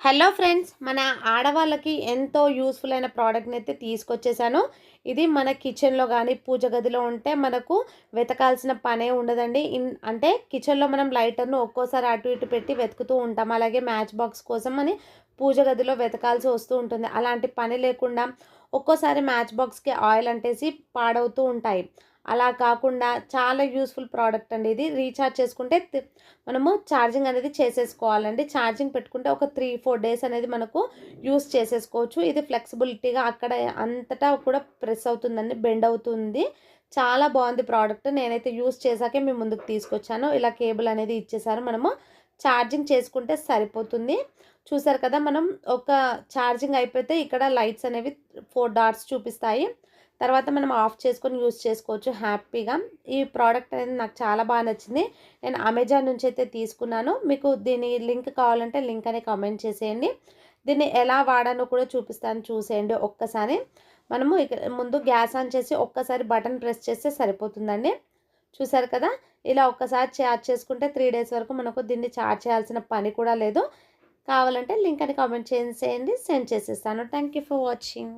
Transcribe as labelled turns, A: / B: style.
A: Hello friends, మన ఆడవాళ్ళకి ఎంతో యూస్ఫుల్ అయిన ప్రోడక్ట్ని అయితే తీసుకొచ్చేసాను. ఇది మన కిచెన్లో కానీ పూజ గదిలో ఉంటే మనకు వెతకాల్సిన పనే ఉండదండి. అంటే కిచెన్లో మనం లైటర్ను ఒక్కోసారి అటు ఇటు పెట్టి వెతుకుతూ ఉంటాం. అలాగే మ్యాచ్ బాక్స్ కోసం అని పూజ గదిలో వెతకాల్సి వస్తూ ఉంటుంది. అలాంటి పని లేకుండా ఒక్కోసారి మ్యాచ్ బాక్స్కి ఆయిల్ అంటేసి పాడవుతూ ఉంటాయి. అలా కాకుండా చాలా యూస్ఫుల్ ప్రోడక్ట్ అండి ఇది. రీఛార్జ్ చేసుకుంటే మనము ఛార్జింగ్ అనేది చేసేసుకోవాలండి. ఛార్జింగ్ పెట్టుకుంటే ఒక 3-4 డేస్ అనేది మనకు యూస్ చేసేసుకోవచ్చు. ఇది ఫ్లెక్సిబిలిటీగా అక్కడ అంతటా కూడా ప్రెస్ అవుతుందండి, బెండ్ అవుతుంది. చాలా బాగుంది ప్రోడక్ట్. నేనైతే యూస్ చేశాకే మీ ముందుకు తీసుకొచ్చాను. ఇలా కేబుల్ అనేది ఇచ్చేసారు. మనము ఛార్జింగ్ చేసుకుంటే సరిపోతుంది. చూసారు కదా, మనం ఒక ఛార్జింగ్ అయిపోతే ఇక్కడ లైట్స్ అనేవి 4 డాట్స్ చూపిస్తాయి. తర్వాత మనం ఆఫ్ చేసుకొని యూస్ చేసుకోవచ్చు హ్యాపీగా. ఈ ప్రోడక్ట్ అనేది నాకు చాలా బాగా నచ్చింది. నేను అమెజాన్ నుంచి అయితే తీసుకున్నాను. మీకు దీని లింక్ కావాలంటే లింక్ అని కామెంట్ చేసేయండి. దీన్ని ఎలా వాడానో కూడా చూపిస్తాను, చూసేయండి ఒక్కసారి. మనము ఇక్కడ ముందు గ్యాస్ ఆన్ చేసి ఒక్కసారి బటన్ ప్రెస్ చేస్తే సరిపోతుందండి. చూసారు కదా, ఇలా ఒక్కసారి ఛార్జ్ చేసుకుంటే 3 డేస్ వరకు మనకు దీన్ని ఛార్జ్ చేయాల్సిన పని కూడా లేదు. కావాలంటే లింక్ అని కామెంట్ చేసేయండి, సెండ్ చేసేస్తాను. Thank you for watching.